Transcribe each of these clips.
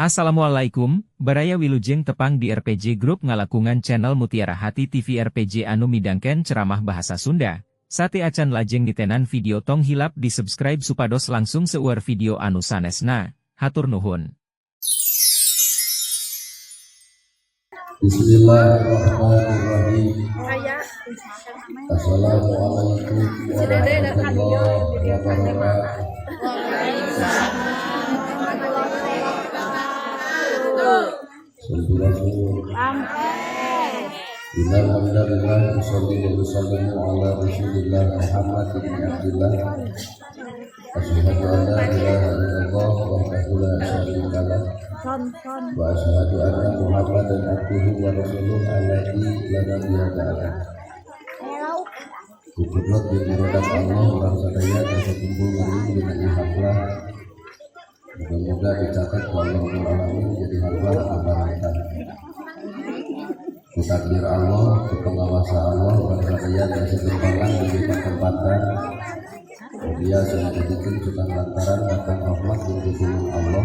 Assalamualaikum, baraya wilujeng tepang di RPG Group ngalakungan channel Mutiara Hati TV RPG anu midangken ceramah bahasa Sunda. Sate acan lajeng ditenan video tong hilap di subscribe supados langsung seueur video anu sanesna. Hatur nuhun. Bismillahirrahmanirrahim. Assalamualaikum warahmatullahi wabarakatuh. Innal hamdalillah usolli wa usallimu ala Rasulillah Muhammad bin Abdullah. Asyhadu an la ilaha illallah wahdahu la syarika lah wa asyhadu anna Muhammadan abduhu wa rasuluhu alladzi la nabiyya ba'dahu. Kukublot bin irodat Allah orang sadaya kasa kumpul ngering dina ihaflah. Moga-moga dicatat Allahul alamin jadi haflah abarakah. Kutakdir Allah, kepengawasa Allah orang sadaya kasa tempangan diberi kesempatan. Dia sudah dibikin sudah lantaran bahkan rahmat dan dukungan Allah.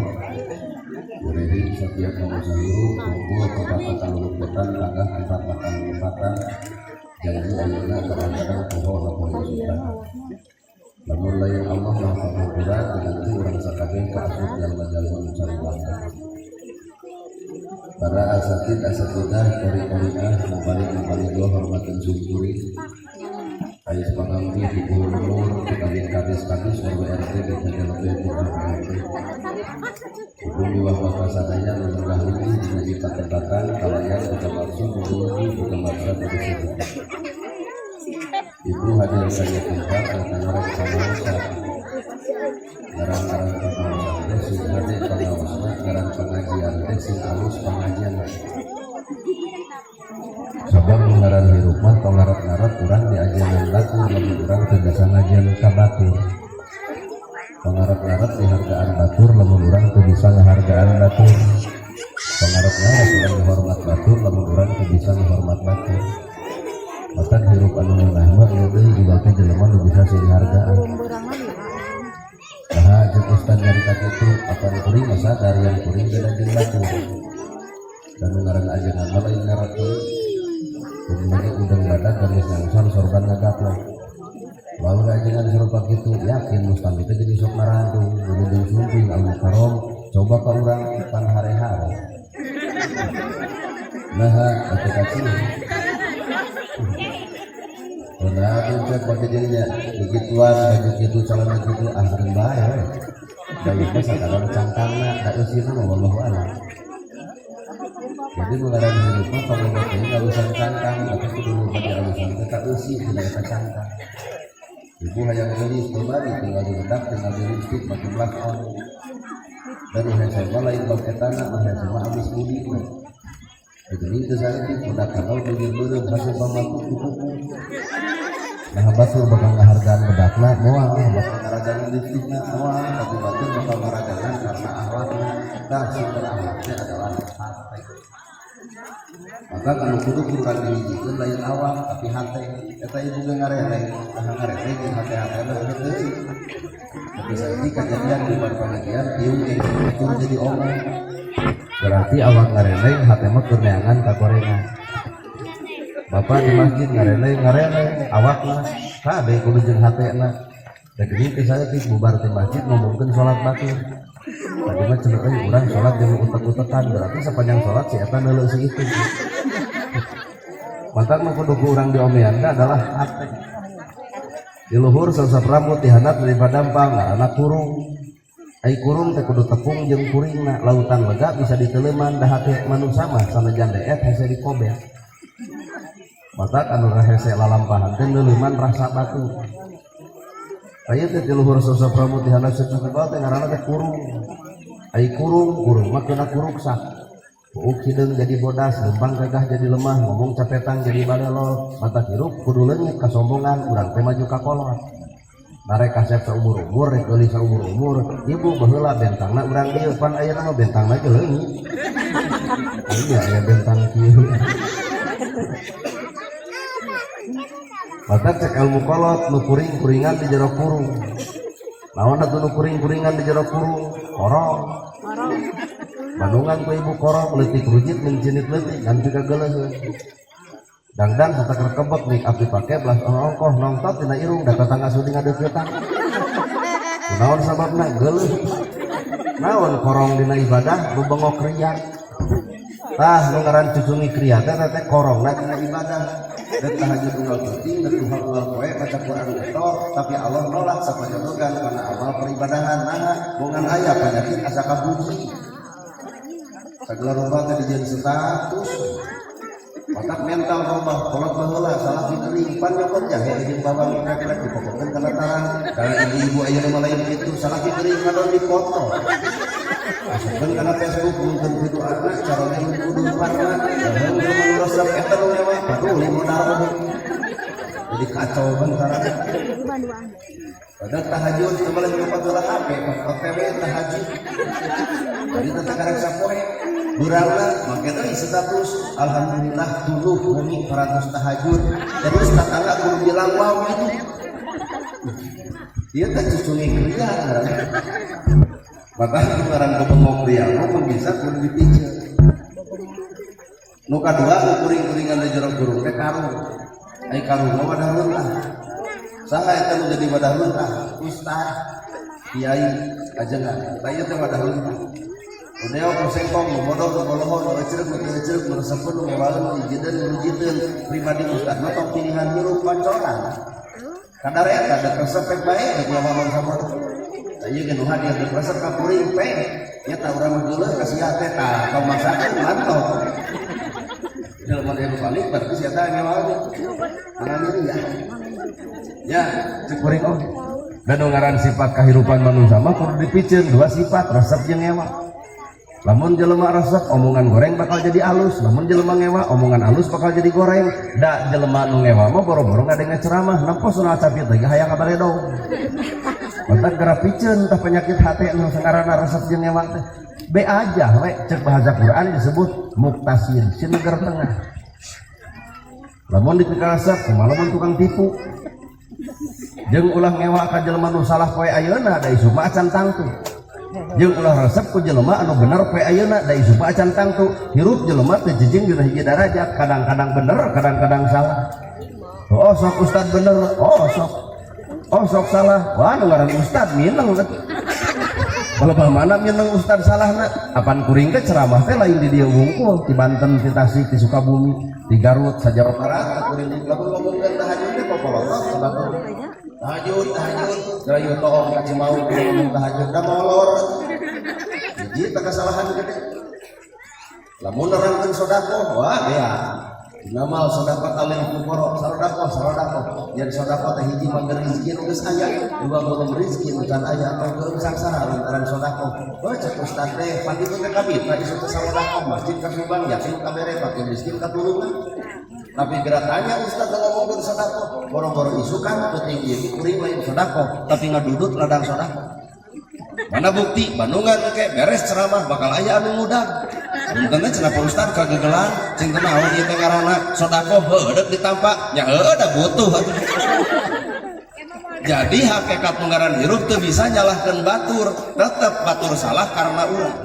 Beredi setiap manusia hidup kumpul kepatatan luputan tangga kepatatan lupatan janji ayana kadang-kadang pohon atau sudah. Namun lain Allah maha pengampura dengan orang sakabeh keasut yang menjalur mencari bahan. Para asatidah kori-koriah membalik Allah hormat dan syukuri. Ais pangampi di umur kadis WRT di KJLP bukan RT. Hukum di wahwa pasadanya menengah ini dengan kita tentatan kalayan kita maksud bukan maksa dari situ. Ibu hadir saya tempat tentang orang pengawasan. Garang-garang pengawasan sing hadir pengawasan garang pengajian sing alus pengajian. Sabang mengaran hirup mah pengarat-ngarat kurang diajaran batur lamun urang teu biasa ngajian ka batur. Pengarat-ngarat dihargaan batur lamun urang teu bisa ngahargaan batur. Pengarat-ngarat urang dihormat batur lamun urang teu bisa ngahormat batur. Maka hirup anu ngeunah mah ieu deui ibaratna jelema nu bisa sih dihargaan. Nah, jeung ustaz nyarita kitu apan kuring masa darian kuring beda jeung batur. Dan ngaran ajengan mah lain ngaran deui. Kemudian undang badak dan nyangsang sorban ngagaplah. Lalu ajengan serupa gitu yakin mustang itu jadi sok marandung menunjuk sumping al-mukarram coba ke orang ikan hare-hare. Nah, atuh kacil. Nah, cek pakai jadinya begituan baju gitu calon gitu ahrin bae. Bae mah sakadang cangkangna da eusina mah wallahu a'lam. Jadi mengarang hidup mah kalau nggak alusan cangkang atau kudu bagi alusan kita usi tidak ada cangkang. Ibu hayang gelis kembali tinggal dibedak tinggal diristik makin lakon. Dan saya lain bab etana saya sama habis budi. Jadi itu saya di budak kalau beli hasil pamaku kuku. Nah batur bakal ngahargaan bedakna moal bakal ngaragaan listikna moal tapi batur bakal ngaragaan karena akhlakna dan sumber akhlaknya adalah hati. Maka kalau kudu kurang diwujudkan lain awak tapi hati eta ibu ngareleng ngareleng jeung hati-hatina teu. Tapi saiki kejadian di bar pengajian ieu itu jadi omong. Berarti awak ngareleng hati mah keur neangan ka gorengan. Bapak di masjid ngareleng awakna kabeh kudu jeung hatena. Da geuning saya ti bubar di masjid ngomongkeun salat batur. Tadi mah cenah urang salat jeung utek-utekan berarti sepanjang salat si eta neuleuh si itu. Maka mah kudu urang diomean adalah hate. Di luhur sasap rambut dihandap daripada dampang anak kurung. Ai kurung teh kudu tepung jeung kuringna lautan lega bisa diteuleman da hate manu sama sanajan deet hese dikobel. Maka anu hese lalampahan teh neuleuman rasa batu. Aya teh di luhur sasap rambut dihandap secukup teh ngaranna teh kurung. Ai kurung mah kena kuruksak. Buuk hideung jadi bodas, lempang gagah jadi lemah, ngomong capetang jadi balelol, mata hirup kudu leungit kasombongan, urang teh maju ka kolot. Narek kasep saumur-umur, rek geuli saumur-umur, ibu baheula bentangna urang dieu, pan ayeuna mah bentangna ge leungit. Aya aya bentang kieu. Maka cek ilmu kolot, nu kuring-kuringan di jero kurung. Naon atuh nu kuring-kuringan di jero kurung? Korong. Bandungan ku ibu korong leutik rujit mencinit leutik dan juga geuleuh. Dangdang satak rekebek nih api pake belas ongkoh nongtot tina irung da tetangga sudi ngadeuketan. Naon sababna geuleuh. Naon korong dina ibadah bebengok riak. Tah nu ngaran cucungi kriya teh korongna dina ibadah. Dan tahajud unggal penting, dan Tuhan unggal poe, baca Quran betul, tapi Allah nolak sapanjang karena amal peribadahan. Nah, bungan ayah penyakit asa kabuji. Segala robah tadi jadi status, otak mental robah, kolot baheula salah fikring, pan nyokot jahe jeung bawang rek-rek dipokokkeun kana tarang. Karena ibu-ibu ayeuna lain kitu, salah fikring kadon dipoto. Masukkeun kana Facebook mungkin kitu anak carana kudu parna, dan mun resep eta nu mewah, paduli modal. Jadi kacau bantara. Pada tahajud kembali ke dola HP, OTW tahajud. Jadi sekarang sapoe durangna make teh status alhamdulillah tuluh muni 100 tahajud. Terus tetangga kudu bilang wow gitu. Ieu teh cucungi kriya. Maka ngaran kebengok kriya mun bisa kudu dipijeun. Nu kadua kuring-kuringan di jero gurung teh karung. Ai karung mah wadahun lah. Saha eta nu jadi wadahun lah? Ustaz, kiai, ajengan. Da ieu teh wadahun lah. Udeo kusengkong modal ke bolohon ngecereuk meresepkeun ngewaeun dijieun pribadi ustaz mah tong pilihan hirup pancoran. Kadar eta da resep bae geus lawan sama. Ieu ge nu hadiah da resep ka kuring pe. Nya ta urang geuleuh ka sia teh ta kau masakan mantap. Jelema anu balik berarti sia teh ngewaeun. Angin ya. Ya, cek kuring oh. Dan ngaran sifat kehidupan manusia mah kudu dipicieun dua sifat resep jeung ngewa. Lamun jelema resep omongan goreng bakal jadi alus, lamun jelema ngewa omongan alus bakal jadi goreng. Da jelema nu ngewa mah boro-boro ngadenge ceramah, nampo sunah capit teh hayang kabaredong. Mantap gara picieun tah penyakit hate nu sangarana resep jeung ngewa teh. Be aja we cek bahasa Quran disebut muktasir, si negara tengah. Lamun dipikir resep malamun tukang tipu. Jeung ulah ngewa ka jelema nu salah poe ayeuna da isu mah acan tangtu. Jeung ulah resep ku jelema anu bener poe ayeuna da isu mah acan tangtu. Hirup jelema teh jejeng dina hiji darajat, kadang-kadang bener, kadang-kadang salah. Oh sok ustad bener, oh sok salah. Wah nu ngaran ustad mineng. Kalau mana mineng ustad salahna? Apan kuring teh ceramah teh lain di dieu wungkul, di Banten, di Tasik, di Sukabumi, di Garut, Jawa Barat, kuring lamun ngomongkeun tahajud teh popolotos sabatur. Tahajud gayu toong ka Cimahi kuring tahajud da molor. Jadi teh kesalahan gede. Lamun nerangkeun sedekah, wah ya. Namal sedekah kalih fuqara, sedekah. Yen sedekah teh hiji mah rezeki nu geus aya, dua belum rezeki nu can aya atau geus saksara lantaran sedekah. Oh cek ustaz teh pati teh kabit, isu teh sedekah masjid ka Subang yakin kabere pake miskin katulungan. Tapi gerakannya ustaz ngomongkeun sedekah, boro-boro isu kan penting ieu kuring lain sedekah, tapi ngadudut ladang sedekah. Mana bukti Bandungan ke beres ceramah bakal aya anu mudah. Untungnya cenah ustaz kagegelan cing teh naon ieu teh ngaranna sedekah heudeuk ditampak nya da butuh. Jadi hakikat ngaran hirup teu bisa nyalahkeun batur, tetep batur salah karena urang.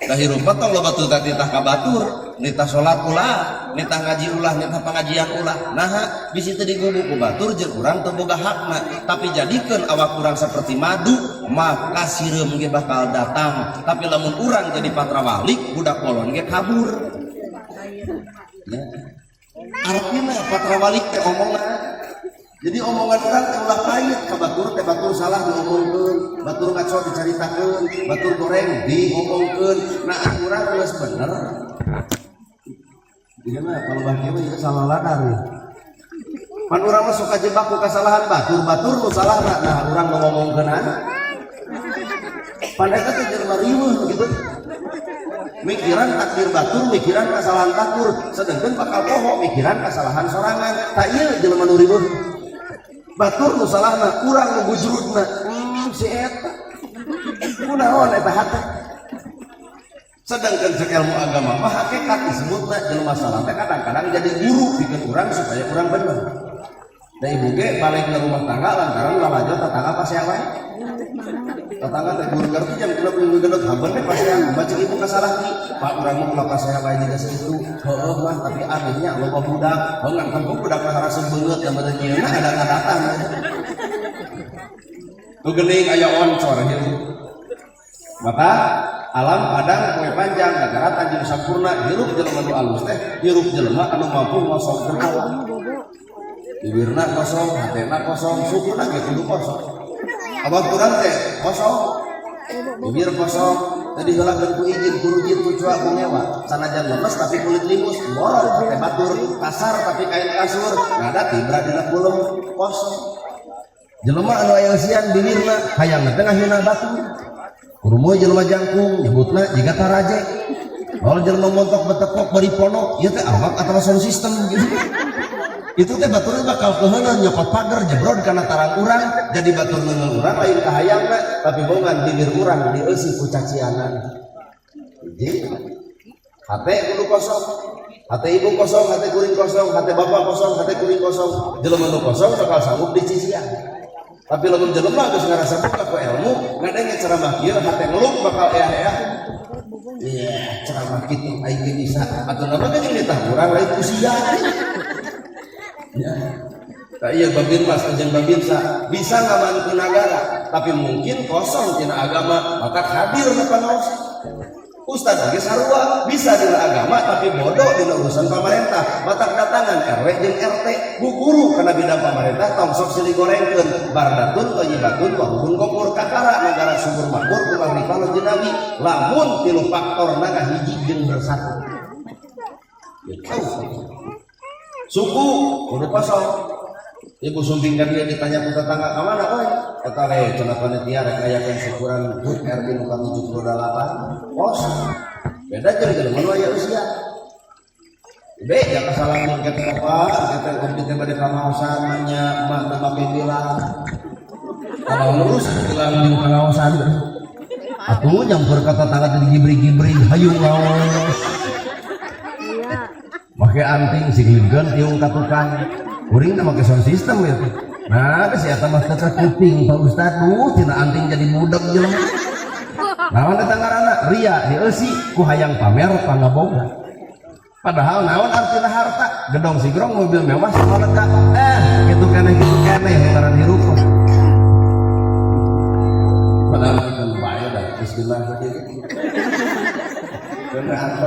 Da hirup mah tong loba teu titah ka batur, nitah salat ulah, nitah ngaji ulah, nitah pangajian ulah. Nah, bisi teu digugu ku batur jeung urang teu boga hakna, tapi jadikeun awak urang seperti madu, maka sireum ge bakal datang. Tapi lamun urang jadi patrawalik, budak kolon ge kabur. Ya. Artinya patrawalik teh omongan. Jadi omongan orang teh ulah pahit ka batur teh batur salah diomongkeun, batur ngaco dicaritakeun, batur goreng diomongkeun. Nah urang geus bener. Ieu mah kalau bakieu ieu salah ladar. Pan urang mah suka jebak ku kasalahan batur nu salahna. Nah urang nu ngomongkeun pan eta teh jelema riweuh gitu. Mikiran takdir batur, mikiran kesalahan batur, sedengkeun bakal poho mikiran kesalahan sorangan. Tah ieu jelema nu riweuh. Batur nu salahna, urang nu bujrudna. Si eta. Kunaon eta hate? Sedangkan cek ilmu agama mah hakikat disebutna jelema salah teh kadang-kadang jadi guru bikin urang supaya urang bener. Da ibu ge balik ke rumah tangga lantaran lalajo tetangga pas ya wae. tetangga teh burger tuh jam 3 minggu gendut hampir teh pasean baca ibu kasalah ki Pak urang mah kenapa saya bae juga itu heuh mah tapi anehnya loba budak ngan kampung budak harasa beungeut da meureun nyeuna ada datang tuh geuning aya oncor gitu maka alam padang poe panjang negara tanjung sampurna hirup jelema nu alus teh hirup jelema anu mampu ngosong berkala bibirna kosong hatena kosong sukurna ge kudu kosong abang kurang teh kosong bibir kosong tadi heula ku izin kurujit ku cua ku ngewa sanajan lemes tapi kulit limus borok teh batur kasar tapi kain kasur ngada tibra dina kulum kosong jelema anu aya eusian bibirna hayang teh ngahina batu kurumoy jelema jangkung nyebutna jiga taraje kalau jelema montok betekok bari ponok ieu teh awak atawa sound system gitu itu teh baturna bakal keheuneuh nyokot pager jebrod kana tarang urang jadi batur neungeul urang lain kahayangna tapi bongan bibir urang dieusi ku cacianan hiji hate kudu kosong hate ibu kosong hate kuring kosong hate bapak kosong hate kuring kosong jelema nu kosong bakal sanggup dicician tapi lamun jelema geus ngarasa buka ku ilmu ngadenge ceramah kieu hate ngeluk bakal eah-eah iya ceramah kitu aing ge bisa atuh nama kan ditah urang lain usia ya. Nah, iya babin mas jeung babin sa bisa ngamantu negara tapi mungkin kosong tina agama maka hadir na panaos ustad lagi sarua bisa dina agama tapi bodoh dina urusan pemerintah matak datangan RW jeung RT bu guru kana bidang pemerintah tong sok silih gorengkeun bardatun thayyibatun wa hubun gopur kakara negara subur makmur kumaha rifal jenawi lamun tilu faktorna kahiji jeung bersatu gitu. Suku kudu kosong ibu sumbing kan dia ditanya ku tetangga kemana oi eta we cenah panitia rek ngayakeun syukuran HUT RT nu ka 78 kosong beda jeung jelema nu aya usia beda kasalahan kita apa kita kompeten bade kamaosan nya mah teu make bilang kalau lurus bilang di kamaosan atuh nyampur ka tetangga teh gibri-gibri hayu ngaos make anting sigleunkeun tiung ka tukang kuring make sound system ya nah si eta mah teh kuping Pak Ustad tina anting jadi budak jelema naon eta ngaranna ria dieusi ku hayang pamer pangaboga padahal naon artina harta gedong sigrong mobil mewah salega kitu keneh ngaran hirup padahal kan bae da bismillah kitu bener apa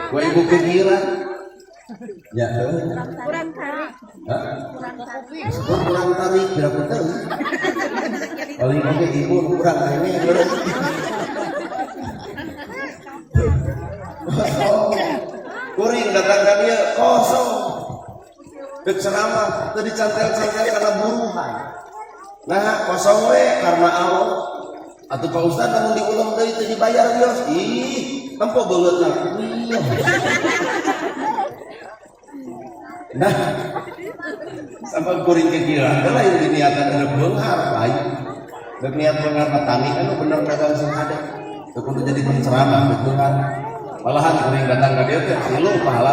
gua ibu kegiran ya kurang tarik kira puter paling oke ibu kurang ini kuring datang ke dia kosong ceramah tadi cantel-cantel karena buruhan nah kosong we karena Allah atau Pak Ustad namun diulang deui teu dibayar bios ih tempo beungeut lah nah sampai kuring kegilaan adalah yang diniatan ada benghar baik berniat benghar petani kan bener dagang sing ada itu kudu jadi penceramah benghar malahan kuring datang ke dia teh silu pahala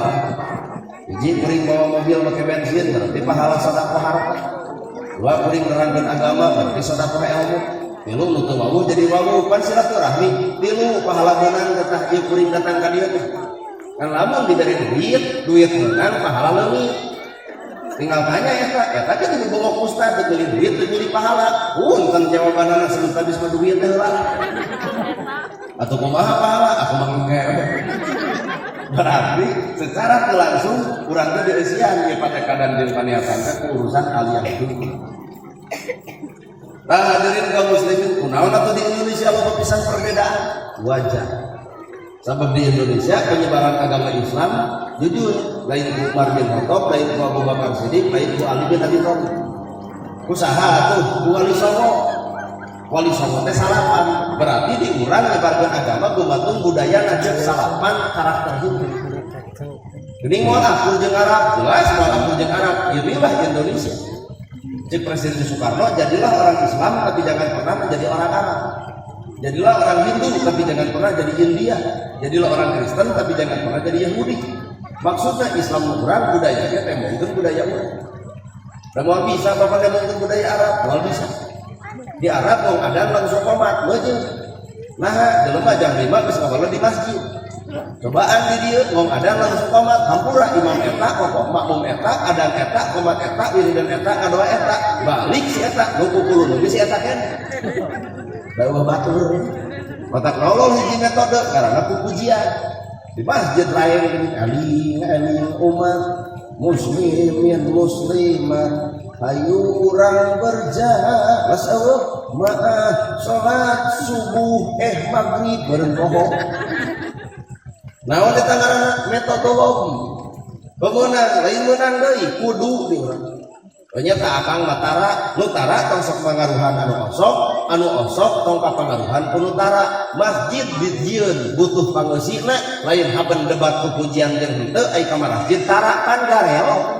hiji kuring bawa mobil pakai bensin berarti pahala sedekah harta dua kuring nerangkeun agama berarti sedekah ilmu tilu nu teu wawu jadi wawu pan silaturahmi tilu pahala menang tetah ieu kuring datang ka dieu kan lamun diberi duit menang pahala leungit tinggal tanya eta kan jadi bongok ustad teu beli duit teu beli pahala kan jawabanna sebut habis mah duit teh lah atau kumaha pahala aku mangke berarti secara langsung urang teh dieusian ieu patekadan jeung paniatan teh urusan aliyah dunia. Nah hadirin kaum muslimin kunaon atuh di Indonesia aya pisan perbedaan wajar sebab di Indonesia penyebaran agama Islam jujur lain ku Umar bin Khattab lain ku Abu Bakar Siddiq lain ku Ali bin Abi Thalib usaha tuh wali songo teh salapan berarti di urang nyebarkeun agama gumantung budaya ngajak salapan karakter hidup geuning moal akur jeung Arab jelas moal akur jeung Arab inilah Indonesia cek Presiden Soekarno jadilah orang Islam tapi jangan pernah menjadi orang Arab jadilah orang Hindu tapi jangan pernah jadi India jadilah orang Kristen tapi jangan pernah jadi Yahudi maksudnya Islam urang budayanya teh mungkin budaya urang da moal bisa bapak mungkin budaya Arab moal bisa di Arab mau ada langsung komat betul. Nah dalam jam 5 bisa ngobrol di masjid. Cobaan di dia ngomong ada langsung komat hampura imam eta kok makmum eta adang eta komat eta wiridan eta ngadoa eta balik si eta 20 nu si eta kan da batur matak nolong hiji metode karena pujian di masjid lain aling umat muslimin muslimat ayo urang berjalan maaf sholat subuh maghrib beureun pohon. Naon eta ngaranna metodologi. Pemenang lain menang deui kudu di urang. Ternyata akang matara nu tara tong sok pangaruhan anu osok tong kapangaruhan ku tara. Masjid dijieun butuh pangeusina lain haben debat pujian jeung henteu ai ka masjid tara kan gareo.